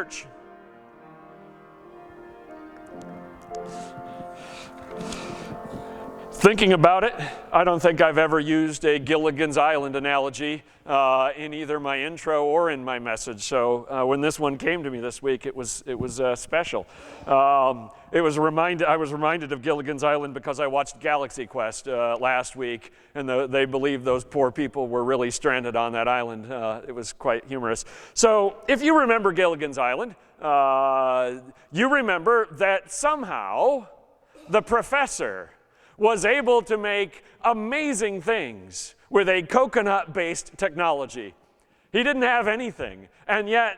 Church. Thinking about it, I don't think I've ever used a Gilligan's Island analogy in either my intro or in my message. So when this one came to me this week, it was special. I was reminded of Gilligan's Island because I watched Galaxy Quest last week, and they believed those poor people were really stranded on that island. It was quite humorous. So if you remember Gilligan's Island, you remember that somehow the professor was able to make amazing things with a coconut-based technology. He didn't have anything, and yet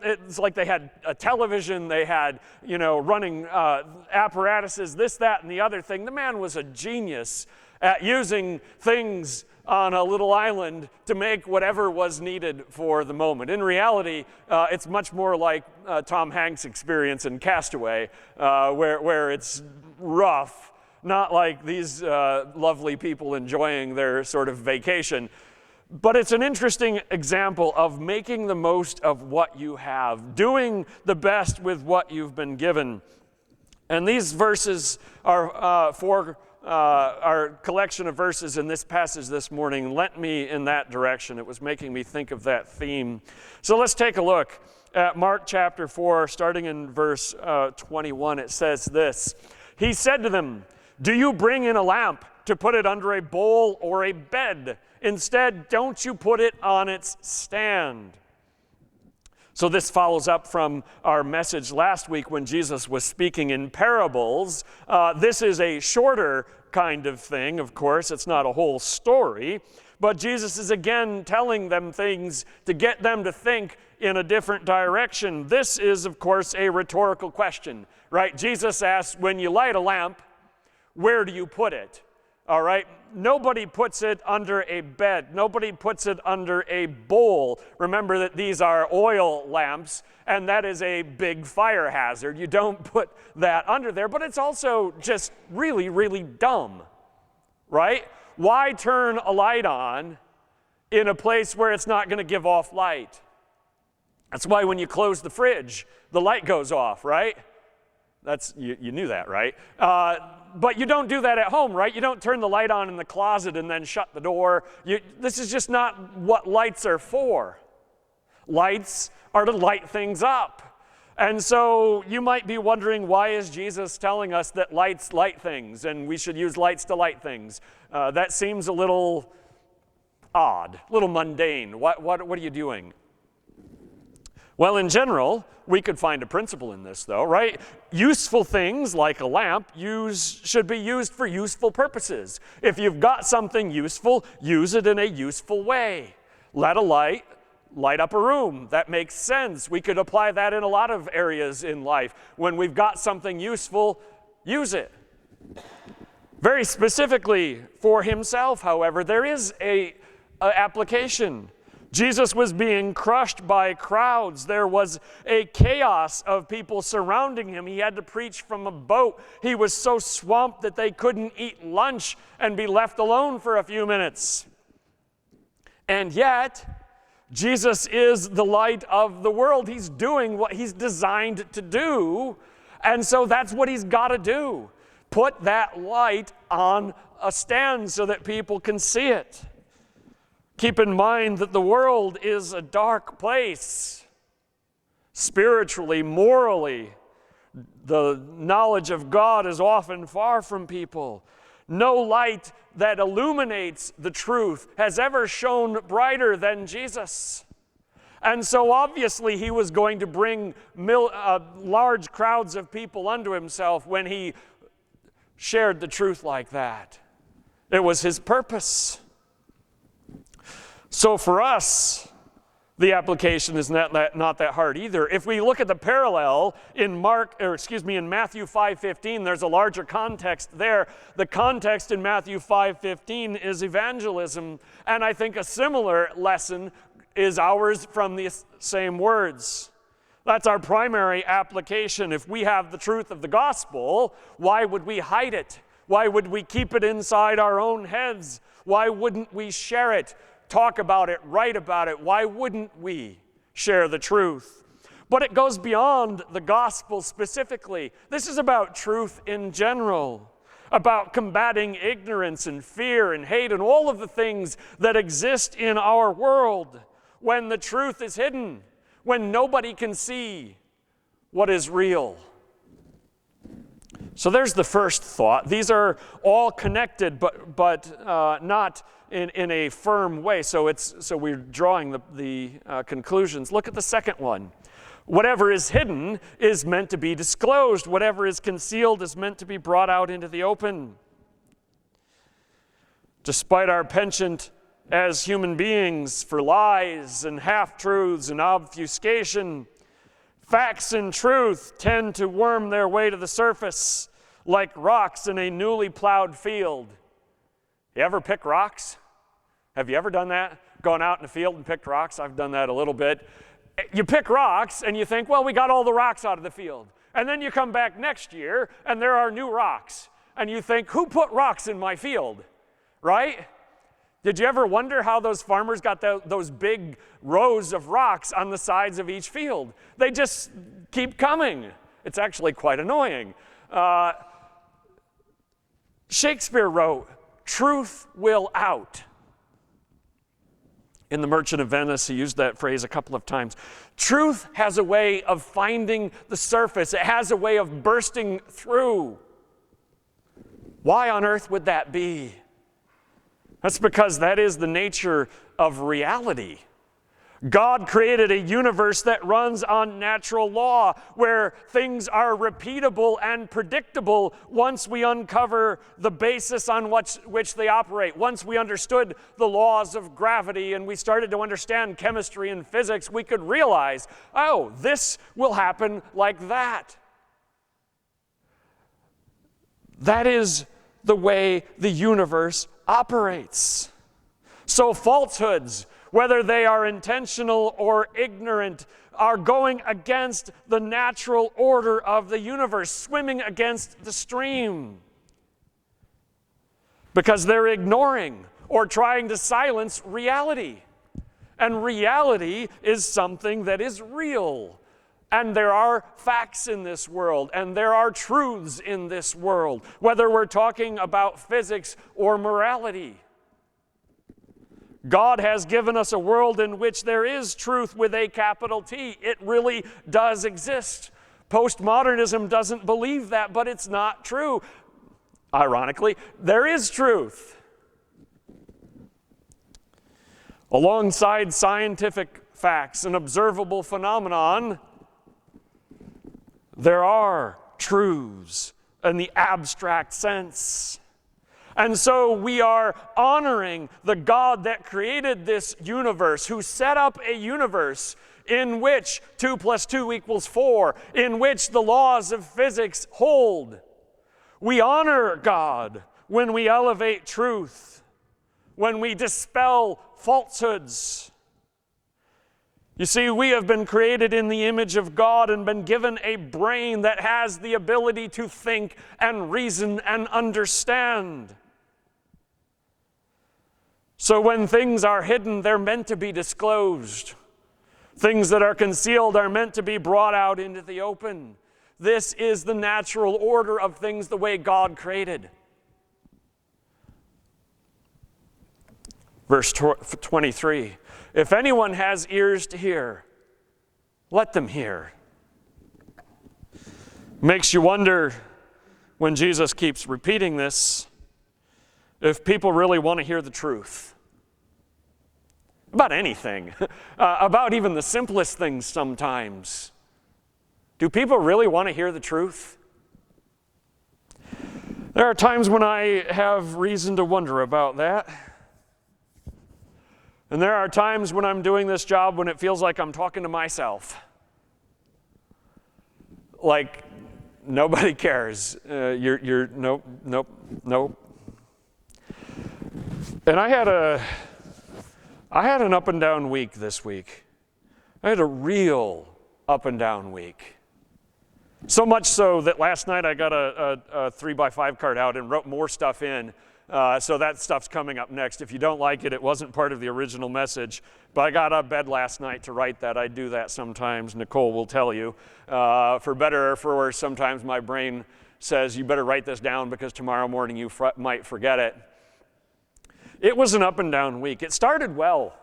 it's like they had a television, they had, running apparatuses, this, that, and the other thing. The man was a genius at using things on a little island to make whatever was needed for the moment. In reality, it's much more like Tom Hanks' experience in Castaway, where it's rough, not like these lovely people enjoying their sort of vacation. But it's an interesting example of making the most of what you have, doing the best with what you've been given. And these verses are for our collection of verses in this passage this morning lent me in that direction. It was making me think of that theme. So let's take a look at Mark chapter 4, starting in verse 21. It says this: He said to them, "Do you bring in a lamp to put it under a bowl or a bed? Instead, don't you put it on its stand?" So this follows up from our message last week when Jesus was speaking in parables. This is a shorter kind of thing, of course. It's not a whole story. But Jesus is again telling them things to get them to think in a different direction. This is, of course, a rhetorical question, right? Jesus asks, when you light a lamp, where do you put it? All right? Nobody puts it under a bed. Nobody puts it under a bowl. Remember that these are oil lamps, and that is a big fire hazard. You don't put that under there, but it's also just really, really dumb, right? Why turn a light on in a place where it's not going to give off light? That's why when you close the fridge, the light goes off, right? You knew that, right? But you don't do that at home, right? You don't turn the light on in the closet and then shut the door. This is just not what lights are for. Lights are to light things up. And so you might be wondering, why is Jesus telling us that lights light things and we should use lights to light things? That seems a little odd, a little mundane. What are you doing? Well, in general, we could find a principle in this, though, right? Useful things like a lamp should be used for useful purposes. If you've got something useful, use it in a useful way. Let a light up a room. That makes sense. We could apply that in a lot of areas in life. When we've got something useful, use it. Very specifically for himself, however, there is an application. Jesus was being crushed by crowds. There was a chaos of people surrounding him. He had to preach from a boat. He was so swamped that they couldn't eat lunch and be left alone for a few minutes. And yet, Jesus is the light of the world. He's doing what he's designed to do, and so that's what he's got to do. Put that light on a stand so that people can see it. Keep in mind that the world is a dark place. Spiritually, morally, the knowledge of God is often far from people. No light that illuminates the truth has ever shone brighter than Jesus. And so obviously he was going to bring large crowds of people unto himself when he shared the truth like that. It was his purpose. So for us, the application is not that hard either. If we look at the parallel in Matthew 5:15, there's a larger context there. The context in Matthew 5:15 is evangelism, and I think a similar lesson is ours from the same words. That's our primary application. If we have the truth of the gospel, why would we hide it? Why would we keep it inside our own heads? Why wouldn't we share it? Talk about it, write about it. Why wouldn't we share the truth? But it goes beyond the gospel specifically. This is about truth in general, about combating ignorance and fear and hate and all of the things that exist in our world when the truth is hidden, when nobody can see what is real. So there's the first thought. These are all connected, but not in a firm way. So we're drawing the conclusions. Look at the second one. Whatever is hidden is meant to be disclosed. Whatever is concealed is meant to be brought out into the open. Despite our penchant as human beings for lies and half-truths and obfuscation, facts and truth tend to worm their way to the surface like rocks in a newly plowed field. You ever pick rocks? Have you ever done that? Gone out in the field and picked rocks? I've done that a little bit. You pick rocks and you think, well, we got all the rocks out of the field. And then you come back next year and there are new rocks. And you think, who put rocks in my field? Right? Did you ever wonder how those farmers got those big rows of rocks on the sides of each field? They just keep coming. It's actually quite annoying. Shakespeare wrote, "Truth will out." In The Merchant of Venice, he used that phrase a couple of times. Truth has a way of finding the surface. It has a way of bursting through. Why on earth would that be? That's because that is the nature of reality. God created a universe that runs on natural law, where things are repeatable and predictable once we uncover the basis on which they operate. Once we understood the laws of gravity and we started to understand chemistry and physics, we could realize, oh, this will happen like that. That is the way the universe operates. So falsehoods, whether they are intentional or ignorant, are going against the natural order of the universe, swimming against the stream, because they're ignoring or trying to silence reality. And reality is something that is real. And there are facts in this world, and there are truths in this world, whether we're talking about physics or morality. God has given us a world in which there is truth with a capital T. It really does exist. Postmodernism doesn't believe that, but it's not true. Ironically, there is truth. Alongside scientific facts and observable phenomenon, there are truths in the abstract sense. And so we are honoring the God that created this universe, who set up a universe in which 2 + 2 = 4, in which the laws of physics hold. We honor God when we elevate truth, when we dispel falsehoods. You see, we have been created in the image of God and been given a brain that has the ability to think and reason and understand. So when things are hidden, they're meant to be disclosed. Things that are concealed are meant to be brought out into the open. This is the natural order of things, the way God created. Verse 23, if anyone has ears to hear, let them hear. Makes you wonder, when Jesus keeps repeating this, if people really want to hear the truth about anything, about even the simplest things sometimes. Do people really want to hear the truth? There are times when I have reason to wonder about that. And there are times when I'm doing this job when it feels like I'm talking to myself. Like, nobody cares. Nope. And I had an up and down week this week. I had a real up and down week. So much so that last night I got a 3x5 card out and wrote more stuff in So that stuff's coming up next. If you don't like it, it wasn't part of the original message. But I got out of bed last night to write that. I do that sometimes. Nicole will tell you. For better or for worse, sometimes my brain says, you better write this down because tomorrow morning you might forget it. It was an up and down week. It started well.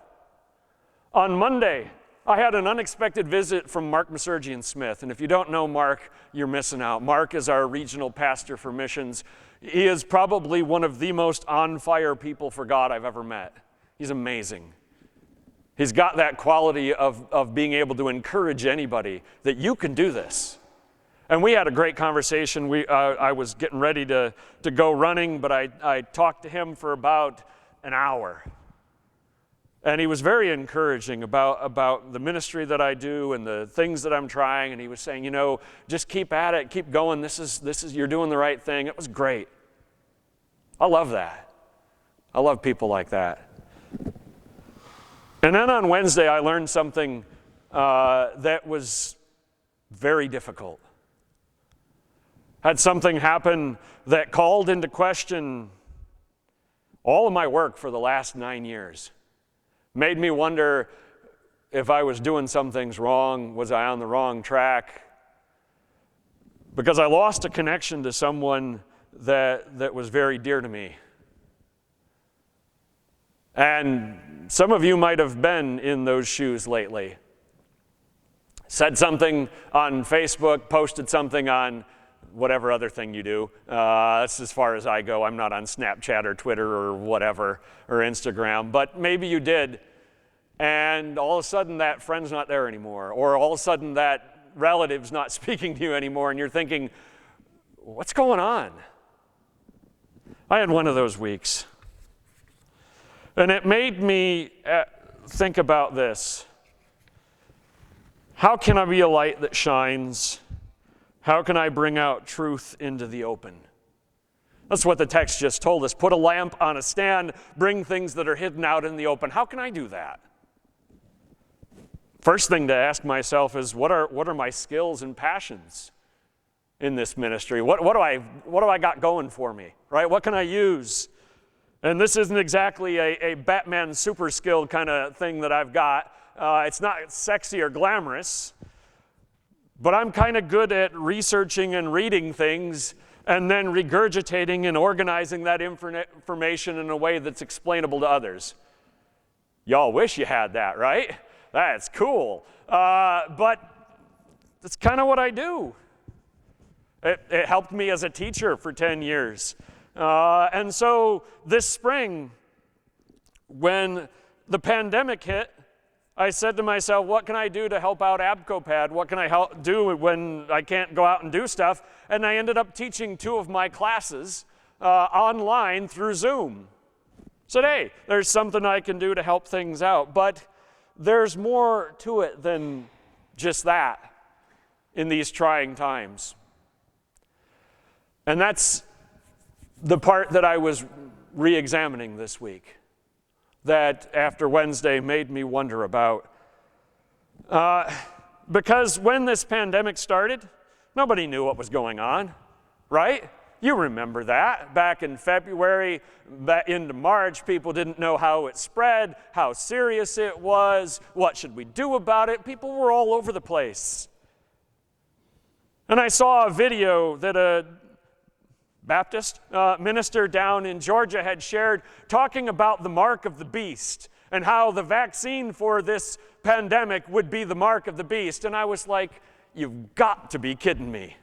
On Monday, I had an unexpected visit from Mark Masurgian-Smith. And if you don't know Mark, you're missing out. Mark is our regional pastor for missions. He is probably one of the most on-fire people for God I've ever met. He's amazing. He's got that quality of being able to encourage anybody that you can do this. And we had a great conversation. I was getting ready to go running, but I talked to him for about an hour. And he was very encouraging about the ministry that I do and the things that I'm trying. And he was saying, just keep at it, keep going. This is you're doing the right thing. It was great. I love that. I love people like that. And then on Wednesday, I learned something that was very difficult. Had something happen that called into question all of my work for the last 9 years. Made me wonder if I was doing some things wrong. Was I on the wrong track? Because I lost a connection to someone that was very dear to me. And some of you might have been in those shoes lately. Said something on Facebook, posted something on whatever other thing you do. That's as far as I go. I'm not on Snapchat or Twitter or whatever, or Instagram, but maybe you did. And all of a sudden that friend's not there anymore, or all of a sudden that relative's not speaking to you anymore, and you're thinking, what's going on? I had one of those weeks. And it made me think about this. How can I be a light that shines? How can I bring out truth into the open? That's what the text just told us. Put a lamp on a stand, bring things that are hidden out in the open. How can I do that? First thing to ask myself is, what are my skills and passions in this ministry? What do I got going for me, right? What can I use? And this isn't exactly a Batman super skill kind of thing that I've got. It's not sexy or glamorous. But I'm kind of good at researching and reading things and then regurgitating and organizing that information in a way that's explainable to others. Y'all wish you had that, right? That's cool. But that's kind of what I do. It helped me as a teacher for 10 years. And so this spring, when the pandemic hit, I said to myself, what can I do to help out AbcoPad? What can I do when I can't go out and do stuff? And I ended up teaching 2 of my classes online through Zoom. So hey, there's something I can do to help things out. But there's more to it than just that in these trying times. And that's the part that I was re-examining this week, that after Wednesday made me wonder about. Because when this pandemic started, nobody knew what was going on, right? You remember that. Back in February, into March, people didn't know how it spread, how serious it was, what should we do about it. People were all over the place. And I saw a video that a Baptist minister down in Georgia had shared, talking about the mark of the beast and how the vaccine for this pandemic would be the mark of the beast. And I was like, you've got to be kidding me.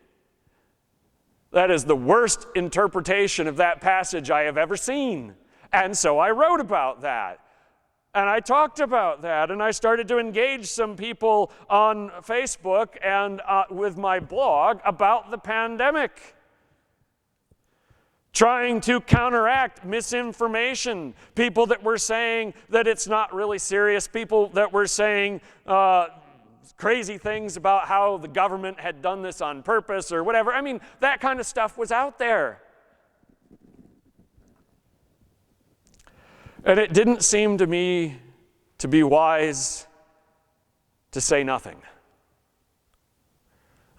That is the worst interpretation of that passage I have ever seen. And so I wrote about that. And I talked about that, and I started to engage some people on Facebook and with my blog about the pandemic, trying to counteract misinformation, people that were saying that it's not really serious, people that were saying crazy things about how the government had done this on purpose or whatever. I mean, that kind of stuff was out there. And it didn't seem to me to be wise to say nothing.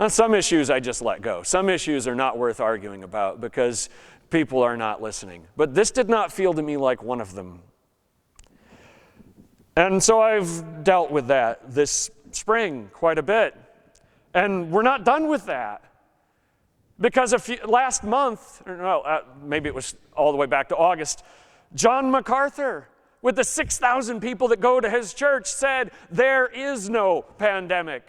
On some issues I just let go. Some issues are not worth arguing about because people are not listening. But this did not feel to me like one of them. And so I've dealt with that this spring quite a bit. And we're not done with that. Because last month, maybe it was all the way back to August, John MacArthur, with the 6,000 people that go to his church, said, there is no pandemic.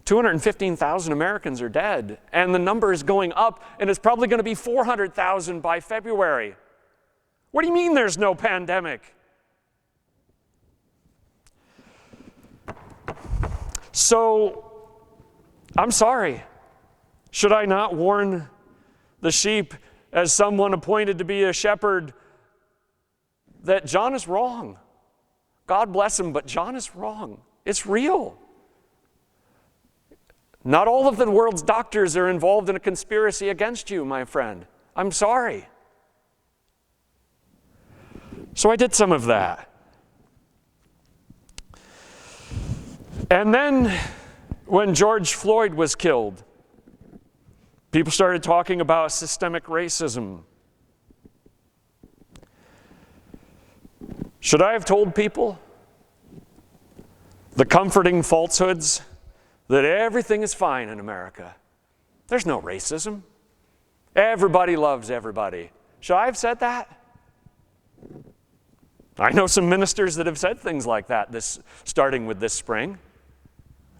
$215,000 Americans are dead, and the number is going up, and it's probably going to be 400,000 by February. What do you mean there's no pandemic? So, I'm sorry. Should I not warn the sheep as someone appointed to be a shepherd that John is wrong? God bless him, but John is wrong. It's real. Not all of the world's doctors are involved in a conspiracy against you, my friend. I'm sorry. So I did some of that. And then when George Floyd was killed, people started talking about systemic racism. Should I have told people the comforting falsehoods that everything is fine in America? There's no racism. Everybody loves everybody. Should I have said that? I know some ministers that have said things like that starting with this spring.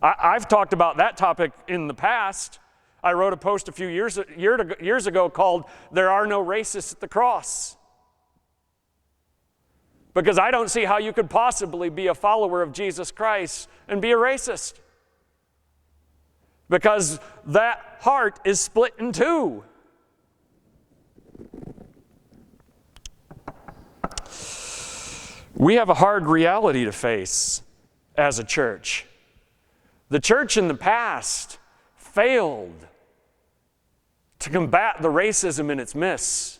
I've talked about that topic in the past. I wrote a post a few years ago called, "There Are No Racists at the Cross." Because I don't see how you could possibly be a follower of Jesus Christ and be a racist. Because that heart is split in two. We have a hard reality to face as a church. The church in the past failed to combat the racism in its midst.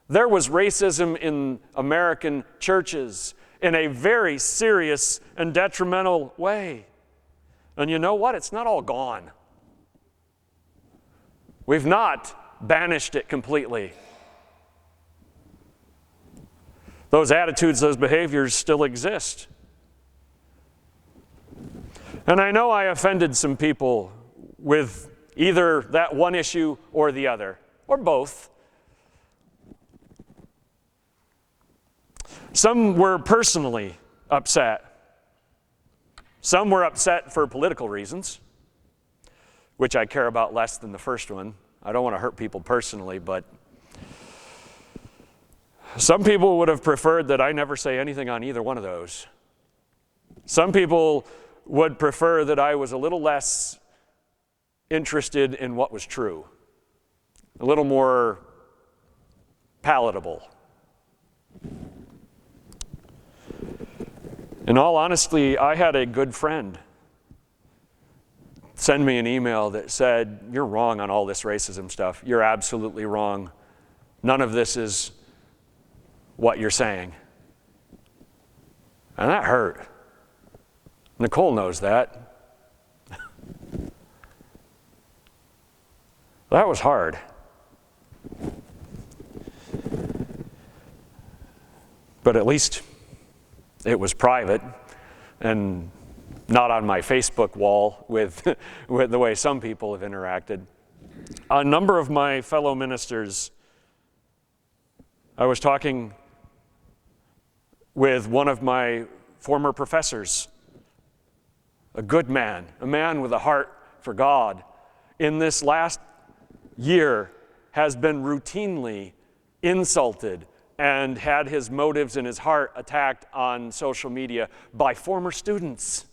There was racism in American churches in a very serious and detrimental way. And you know what? It's not all gone. We've not banished it completely. Those attitudes, those behaviors still exist. And I know I offended some people with either that one issue or the other, or both. Some were personally upset. Some were upset for political reasons, which I care about less than the first one. I don't want to hurt people personally, but some people would have preferred that I never say anything on either one of those. Some people would prefer that I was a little less interested in what was true, a little more palatable. In all honesty, I had a good friend send me an email that said, "You're wrong on all this racism stuff. You're absolutely wrong. None of this is what you're saying." And that hurt. Nicole knows that. That was hard. But at least it was private and not on my Facebook wall with the way some people have interacted. A number of my fellow ministers, I was talking with one of my former professors, a good man, a man with a heart for God, in this last year has been routinely insulted and had his motives and his heart attacked on social media by former students.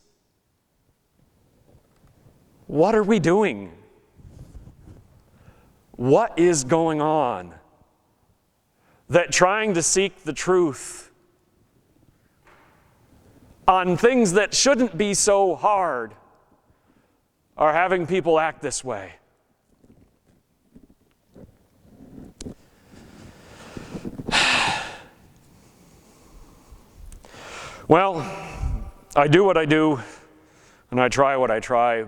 What are we doing? What is going on? That trying to seek the truth on things that shouldn't be so hard are having people act this way. Well, I do what I do, and I try what I try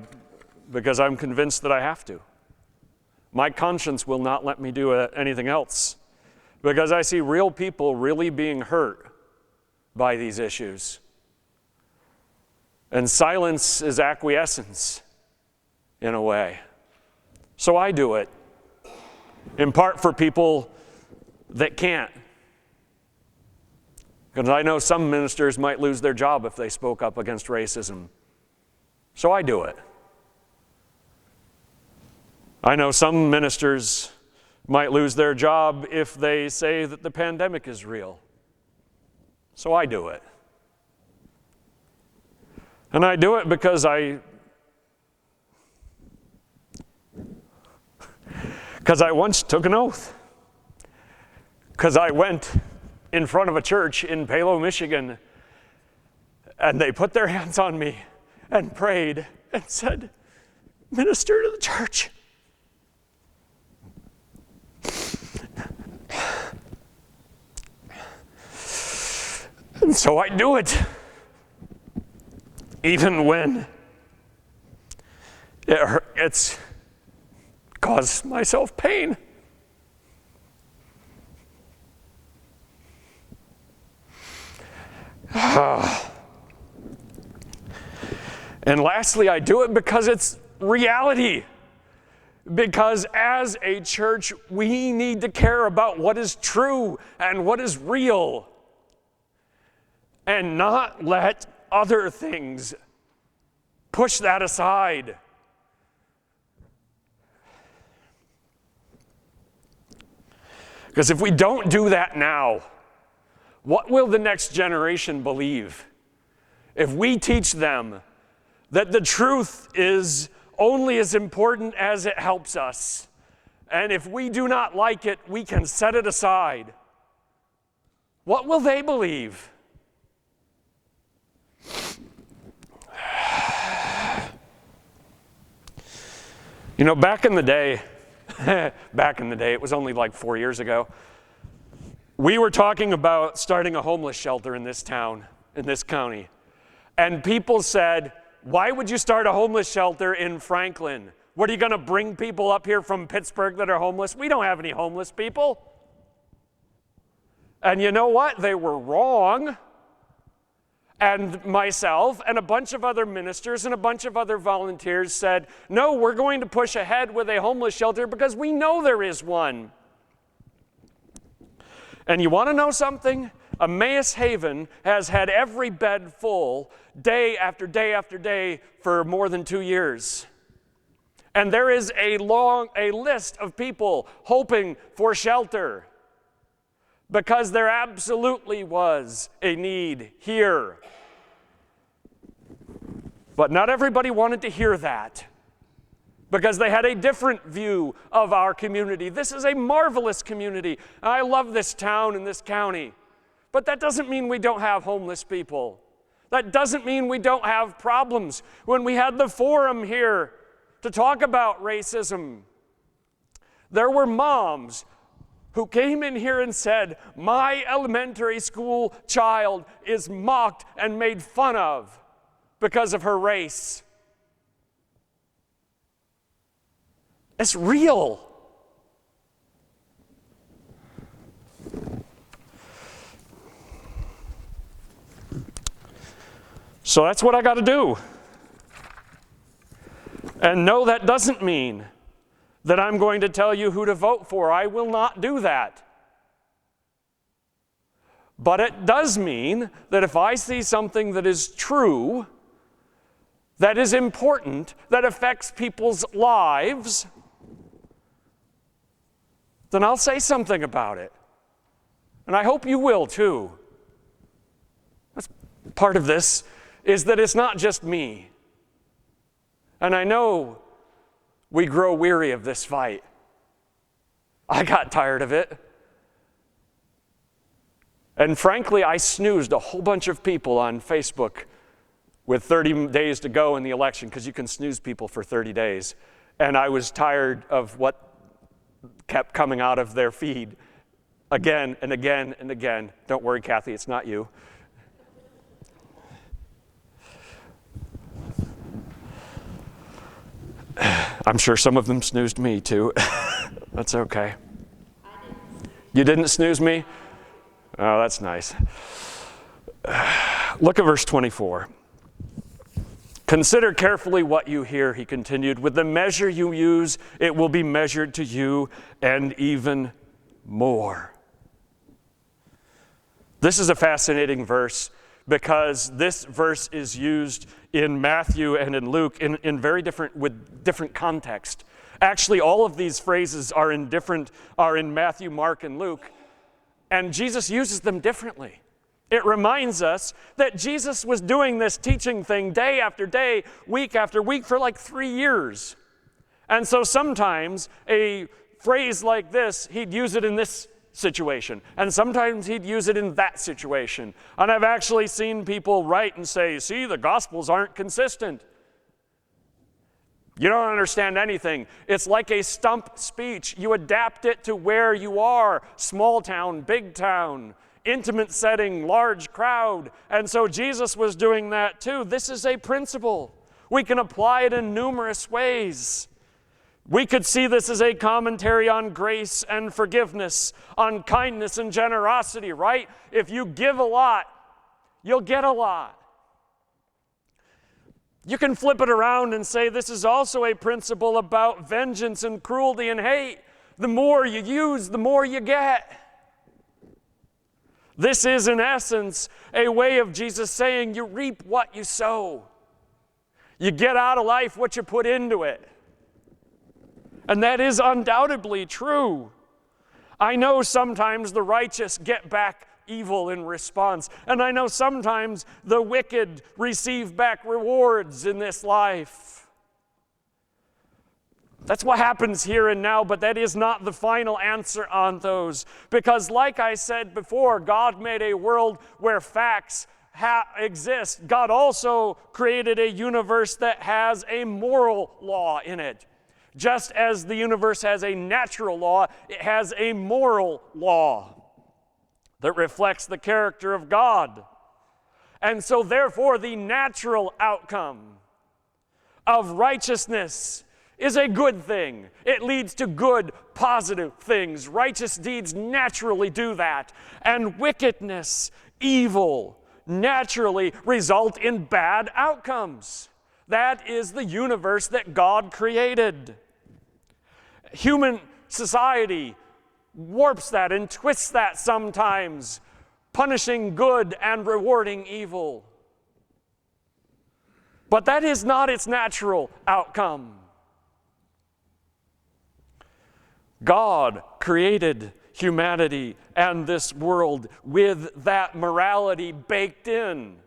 because I'm convinced that I have to. My conscience will not let me do anything else because I see real people really being hurt by these issues. And silence is acquiescence in a way. So I do it, in part for people that can't. Because I know some ministers might lose their job if they spoke up against racism. So I do it. I know some ministers might lose their job if they say that the pandemic is real. So I do it. And I do it because I once took an oath. Because I went in front of a church in Palo, Michigan, and they put their hands on me and prayed and said, "Minister to the church." And so I do it, even when it's caused myself pain. And lastly, I do it because it's reality. Because as a church, we need to care about what is true and what is real, and not let other things push that aside. Because if we don't do that now, what will the next generation believe? If we teach them that the truth is only as important as it helps us, and if we do not like it, we can set it aside, what will they believe? You know, back in the day, it was only like 4 years ago, we were talking about starting a homeless shelter in this town, in this county. And people said, "Why would you start a homeless shelter in Franklin? What, are you going to bring people up here from Pittsburgh that are homeless? We don't have any homeless people." And you know what? They were wrong. And myself and a bunch of other ministers and a bunch of other volunteers said, "No, we're going to push ahead with a homeless shelter because we know there is one." And you want to know something? Emmaus Haven has had every bed full day after day after day for more than 2 years. And there is a list of people hoping for shelter because there absolutely was a need here. But not everybody wanted to hear that because they had a different view of our community. This is a marvelous community. I love this town and this county. But that doesn't mean we don't have homeless people. That doesn't mean we don't have problems. When we had the forum here to talk about racism, there were moms who came in here and said, "My elementary school child is mocked and made fun of because of her race." It's real. So that's what I got to do. And no, that doesn't mean that I'm going to tell you who to vote for. I will not do that. But it does mean that if I see something that is true, that is important, that affects people's lives, then I'll say something about it. And I hope you will too. That's part of this, is that it's not just me. And I know we grow weary of this fight. I got tired of it. And frankly, I snoozed a whole bunch of people on Facebook with 30 days to go in the election, because you can snooze people for 30 days. And I was tired of what kept coming out of their feed again and again and again. Don't worry, Kathy, it's not you. I'm sure some of them snoozed me too. That's okay. You didn't snooze me? Oh, that's nice. Look at verse 24. Consider carefully what you hear, he continued. With the measure you use, it will be measured to you, and even more. This is a fascinating verse because this verse is used in Matthew and in Luke in very different context. Actually, all of these phrases are in Matthew, Mark, and Luke, and Jesus uses them differently. It reminds us that Jesus was doing this teaching thing day after day, week after week for like 3 years. And so sometimes a phrase like this, he'd use it in this situation. And sometimes he'd use it in that situation. And I've actually seen people write and say, see, the Gospels aren't consistent. You don't understand anything. It's like a stump speech. You adapt it to where you are, small town, big town, intimate setting, large crowd. And so Jesus was doing that too. This is a principle. We can apply it in numerous ways. We could see this as a commentary on grace and forgiveness, on kindness and generosity, right? If you give a lot, you'll get a lot. You can flip it around and say this is also a principle about vengeance and cruelty and hate. The more you use, the more you get. This is, in essence, a way of Jesus saying you reap what you sow. You get out of life what you put into it. And that is undoubtedly true. I know sometimes the righteous get back evil in response. And I know sometimes the wicked receive back rewards in this life. That's what happens here and now, but that is not the final answer on those. Because like I said before, God made a world where facts exist. God also created a universe that has a moral law in it. Just as the universe has a natural law, it has a moral law that reflects the character of God. And so therefore, the natural outcome of righteousness is a good thing. It leads to good, positive things. Righteous deeds naturally do that. And wickedness, evil, naturally result in bad outcomes. That is the universe that God created. Human society warps that and twists that sometimes, punishing good and rewarding evil. But that is not its natural outcome. God created humanity and this world with that morality baked in.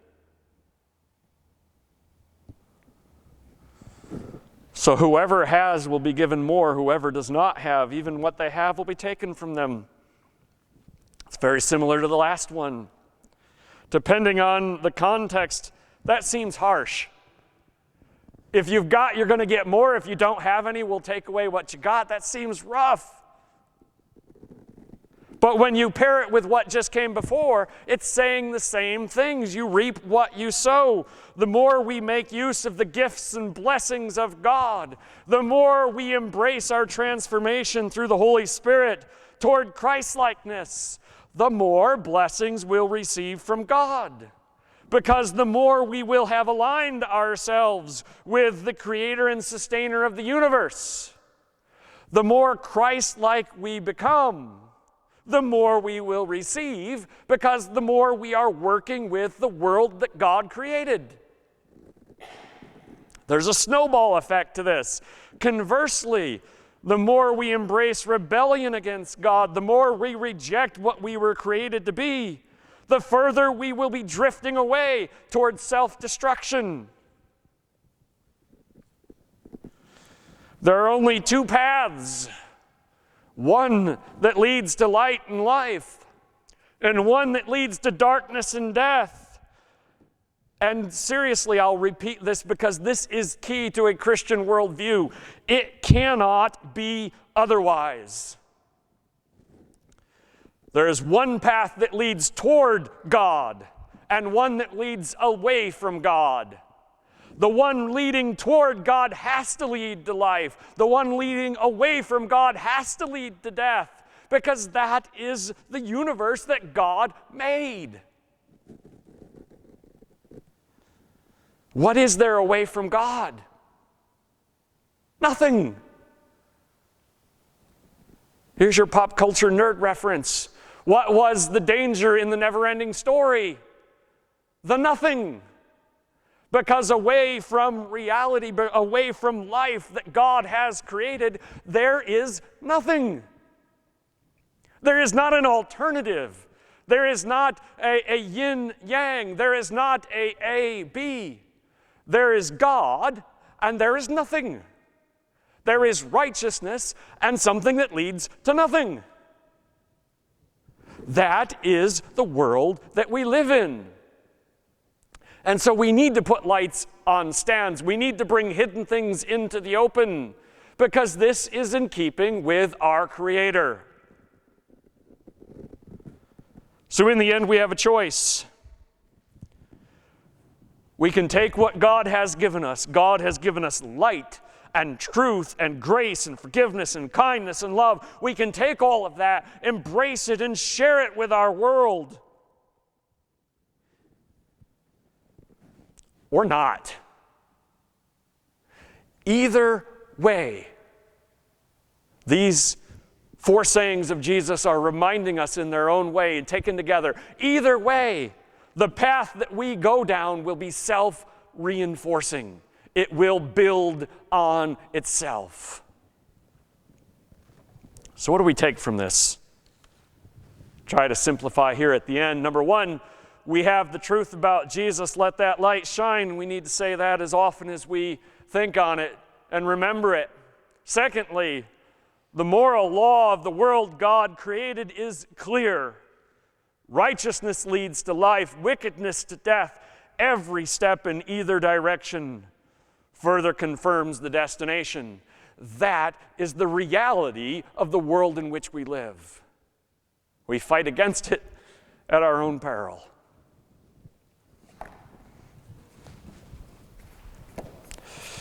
So whoever has will be given more. Whoever does not have, even what they have will be taken from them. It's very similar to the last one. Depending on the context, that seems harsh. If you've got, you're going to get more. If you don't have any, we'll take away what you got. That seems rough. But when you pair it with what just came before, it's saying the same things. You reap what you sow. The more we make use of the gifts and blessings of God, the more we embrace our transformation through the Holy Spirit toward Christ-likeness, the more blessings we'll receive from God. Because the more we will have aligned ourselves with the creator and sustainer of the universe, the more Christ-like we become, the more we will receive, because the more we are working with the world that God created. There's a snowball effect to this. Conversely, the more we embrace rebellion against God, the more we reject what we were created to be, the further we will be drifting away towards self-destruction. There are only two paths. One that leads to light and life, and one that leads to darkness and death. And seriously, I'll repeat this because this is key to a Christian worldview. It cannot be otherwise. There is one path that leads toward God and one that leads away from God. The one leading toward God has to lead to life. The one leading away from God has to lead to death, because that is the universe that God made. What is there away from God? Nothing. Here's your pop culture nerd reference. What was the danger in the never-ending story? The nothing. Because away from reality, away from life that God has created, there is nothing. There is not an alternative. There is not a yin-yang. There is not a B. There is God, and there is nothing. There is righteousness and something that leads to nothing. That is the world that we live in. And so we need to put lights on stands. We need to bring hidden things into the open, because this is in keeping with our Creator. So in the end, we have a choice. We can take what God has given us. God has given us light and truth and grace and forgiveness and kindness and love. We can take all of that, embrace it, and share it with our world. Or not. Either way, these four sayings of Jesus are reminding us in their own way and taken together. Either way, the path that we go down will be self-reinforcing. It will build on itself. So what do we take from this? Try to simplify here at the end. Number one, we have the truth about Jesus. Let that light shine. We need to say that as often as we think on it and remember it. Secondly, the moral law of the world God created is clear. Righteousness leads to life, wickedness to death. Every step in either direction further confirms the destination. That is the reality of the world in which we live. We fight against it at our own peril.